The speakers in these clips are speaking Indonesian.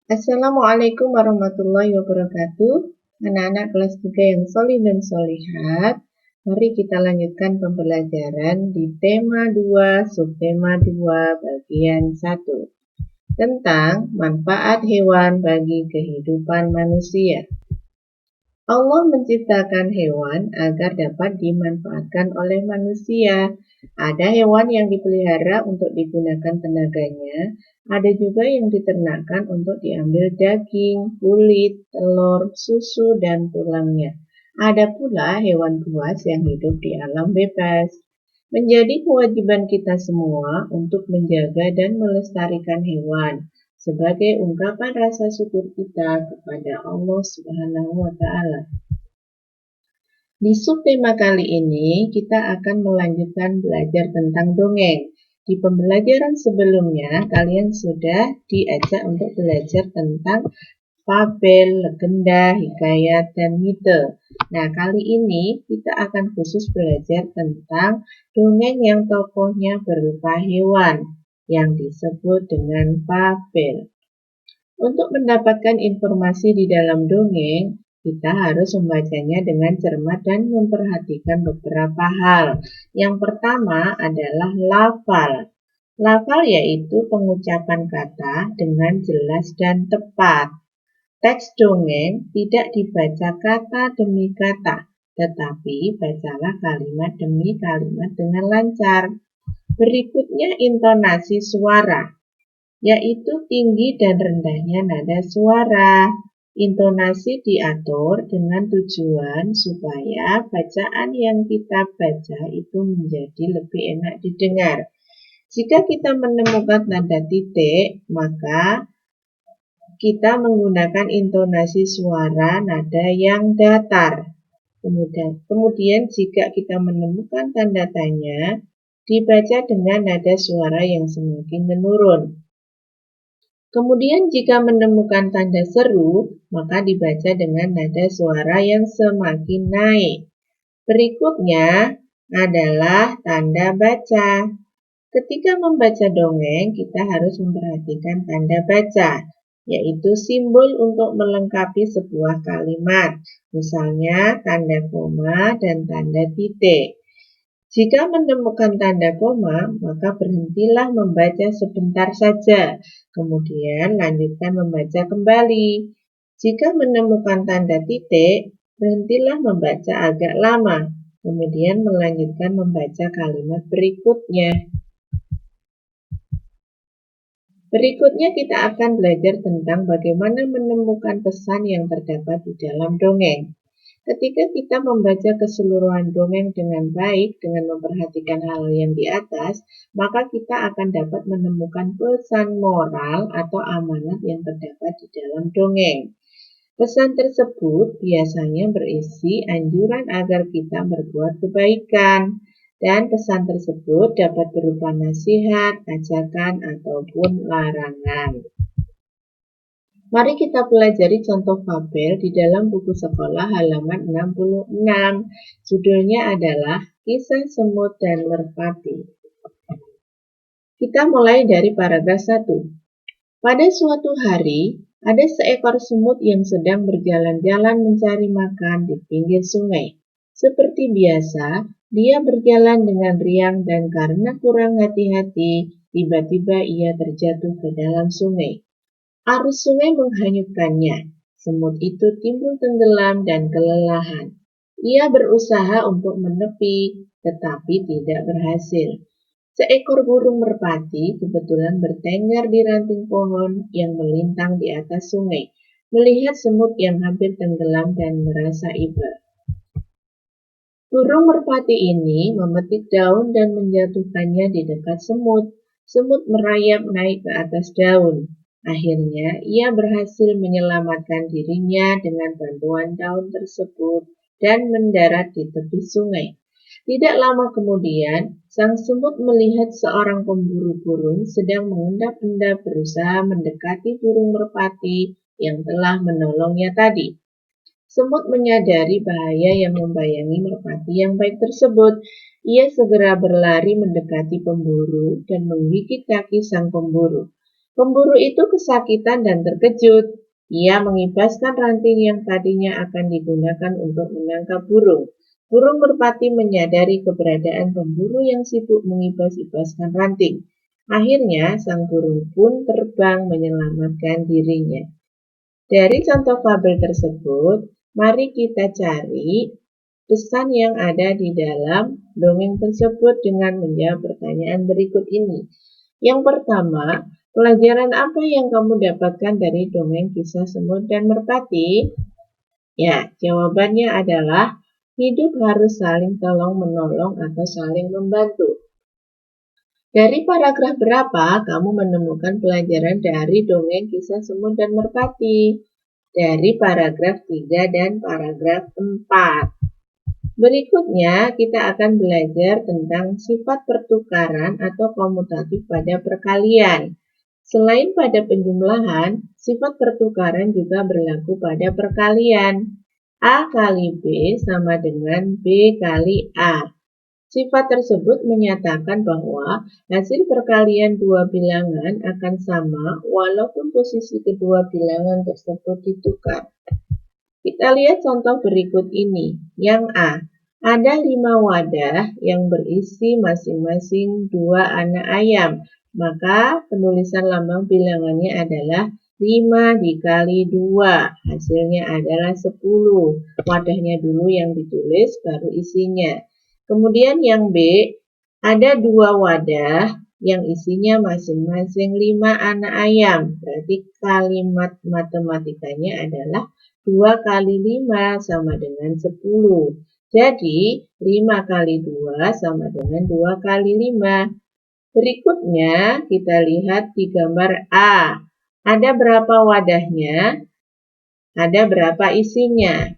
Assalamualaikum warahmatullahi wabarakatuh. Anak-anak kelas 3 yang solih dan solihat, mari kita lanjutkan pembelajaran di tema 2, subtema 2, bagian 1 tentang manfaat hewan bagi kehidupan manusia. Allah menciptakan hewan agar dapat dimanfaatkan oleh manusia. Ada hewan yang dipelihara untuk digunakan tenaganya, ada juga yang diternakkan untuk diambil daging, kulit, telur, susu, dan tulangnya. Ada pula hewan buas yang hidup di alam bebas. Menjadi kewajiban kita semua untuk menjaga dan melestarikan hewan sebagai ungkapan rasa syukur kita kepada Allah Subhanahu wa Ta'ala. Di subtema kali ini, kita akan melanjutkan belajar tentang dongeng. Di pembelajaran sebelumnya, kalian sudah diajak untuk belajar tentang fabel, legenda, hikayat, dan mite. Nah, kali ini kita akan khusus belajar tentang dongeng yang tokohnya berupa hewan, yang disebut dengan fabel. Untuk mendapatkan informasi di dalam dongeng, kita harus membacanya dengan cermat dan memperhatikan beberapa hal. Yang pertama adalah lafal. Lafal yaitu pengucapan kata dengan jelas dan tepat. Teks dongeng tidak dibaca kata demi kata, tetapi bacalah kalimat demi kalimat dengan lancar. Berikutnya intonasi suara, yaitu tinggi dan rendahnya nada suara. Intonasi diatur dengan tujuan supaya bacaan yang kita baca itu menjadi lebih enak didengar. Jika kita menemukan tanda titik, maka kita menggunakan intonasi suara nada yang datar. Kemudian jika kita menemukan tanda tanya, dibaca dengan nada suara yang semakin menurun. Kemudian jika menemukan tanda seru, maka dibaca dengan nada suara yang semakin naik. Berikutnya adalah tanda baca. Ketika membaca dongeng, kita harus memperhatikan tanda baca, yaitu simbol untuk melengkapi sebuah kalimat, misalnya tanda koma dan tanda titik. Jika menemukan tanda koma, maka berhentilah membaca sebentar saja, kemudian lanjutkan membaca kembali. Jika menemukan tanda titik, berhentilah membaca agak lama, kemudian melanjutkan membaca kalimat berikutnya. Berikutnya kita akan belajar tentang bagaimana menemukan pesan yang terdapat di dalam dongeng. Ketika kita membaca keseluruhan dongeng dengan baik dengan memperhatikan hal yang di atas, maka kita akan dapat menemukan pesan moral atau amanat yang terdapat di dalam dongeng. Pesan tersebut biasanya berisi anjuran agar kita berbuat kebaikan, dan pesan tersebut dapat berupa nasihat, ajakan, ataupun larangan. Mari kita pelajari contoh fabel di dalam buku sekolah halaman 66. Judulnya adalah Kisah Semut dan Merpati. Kita mulai dari paragraf 1. Pada suatu hari, ada seekor semut yang sedang berjalan-jalan mencari makan di pinggir sungai. Seperti biasa, dia berjalan dengan riang dan karena kurang hati-hati, tiba-tiba ia terjatuh ke dalam sungai. Arus sungai menghanyutkannya. Semut itu timbul tenggelam dan kelelahan. Ia berusaha untuk menepi, tetapi tidak berhasil. Seekor burung merpati kebetulan bertengger di ranting pohon yang melintang di atas sungai, melihat semut yang hampir tenggelam dan merasa iba. Burung merpati ini memetik daun dan menjatuhkannya di dekat semut. Semut merayap naik ke atas daun. Akhirnya, ia berhasil menyelamatkan dirinya dengan bantuan daun tersebut dan mendarat di tepi sungai. Tidak lama kemudian, sang semut melihat seorang pemburu burung sedang mengendap-endap berusaha mendekati burung merpati yang telah menolongnya tadi. Semut menyadari bahaya yang membayangi merpati yang baik tersebut. Ia segera berlari mendekati pemburu dan menggigit kaki sang pemburu. Pemburu itu kesakitan dan terkejut. Ia mengibaskan ranting yang tadinya akan digunakan untuk menangkap burung. Burung merpati menyadari keberadaan pemburu yang sibuk mengibas-ibaskan ranting. Akhirnya, sang burung pun terbang menyelamatkan dirinya. Dari contoh fabel tersebut, mari kita cari pesan yang ada di dalam dongeng tersebut dengan menjawab pertanyaan berikut ini. Yang pertama, pelajaran apa yang kamu dapatkan dari dongeng kisah semut dan merpati? Ya, jawabannya adalah hidup harus saling tolong-menolong atau saling membantu. Dari paragraf berapa kamu menemukan pelajaran dari dongeng kisah semut dan merpati? Dari paragraf 3 dan paragraf 4. Berikutnya, kita akan belajar tentang sifat pertukaran atau komutatif pada perkalian. Selain pada penjumlahan, sifat pertukaran juga berlaku pada perkalian. A kali B sama dengan B kali A. Sifat tersebut menyatakan bahwa hasil perkalian dua bilangan akan sama walaupun posisi kedua bilangan tersebut ditukar. Kita lihat contoh berikut ini. Yang A, ada 5 wadah yang berisi masing-masing 2 anak ayam. Maka penulisan lambang bilangannya adalah 5 dikali 2. Hasilnya adalah 10. Wadahnya dulu yang ditulis, baru isinya. Kemudian yang B, ada 2 wadah yang isinya masing-masing 5 anak ayam. Berarti kalimat matematikanya adalah 2 kali 5 sama dengan 10. Jadi, 5 kali 2 sama dengan 2 kali 5. Berikutnya, kita lihat di gambar A. Ada berapa wadahnya? Ada berapa isinya?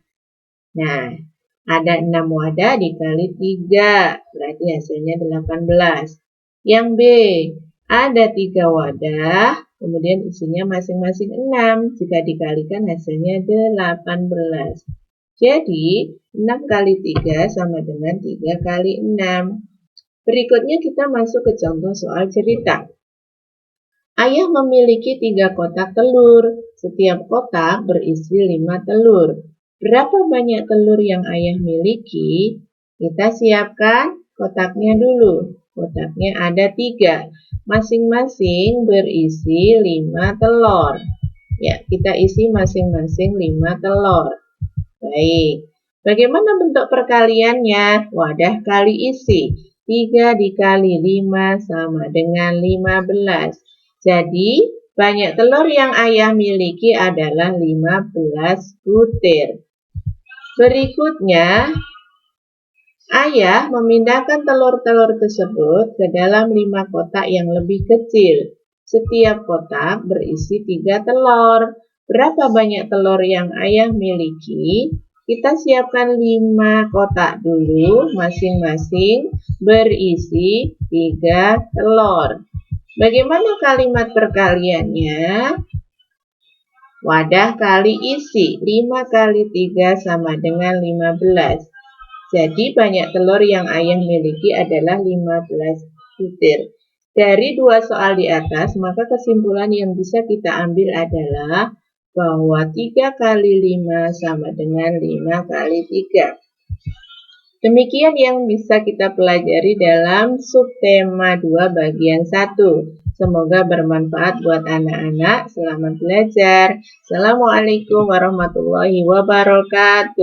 Nah, ada 6 wadah dikali 3. Berarti hasilnya 18. Yang B, ada 3 wadah. Kemudian isinya masing-masing 6. Jika dikalikan hasilnya 18. Jadi, 6 kali 3 sama dengan 3 kali 6. Berikutnya kita masuk ke contoh soal cerita. Ayah memiliki 3 kotak telur. Setiap kotak berisi 5 telur. Berapa banyak telur yang ayah miliki? Kita siapkan kotaknya dulu. Kotaknya ada 3. Masing-masing berisi 5 telur. Ya, kita isi masing-masing 5 telur. Baik. Bagaimana bentuk perkaliannya? Wadah kali isi. 3 dikali 5 sama dengan 15. Jadi, banyak telur yang ayah miliki adalah 15 butir. Berikutnya, ayah memindahkan telur-telur tersebut ke dalam 5 kotak yang lebih kecil. Setiap kotak berisi 3 telur. Berapa banyak telur yang ayah miliki? Kita siapkan 5 kotak dulu, masing-masing berisi 3 telur. Bagaimana kalimat perkaliannya? Wadah kali isi. 5 kali 3 sama dengan 15. Jadi banyak telur yang ayah miliki adalah 15 butir. Dari 2 soal di atas, maka kesimpulan yang bisa kita ambil adalah bahwa 3 kali 5 sama dengan 5 kali 3. Demikian yang bisa kita pelajari dalam subtema 2 bagian 1. Semoga bermanfaat buat anak-anak. Selamat belajar. Assalamualaikum warahmatullahi wabarakatuh.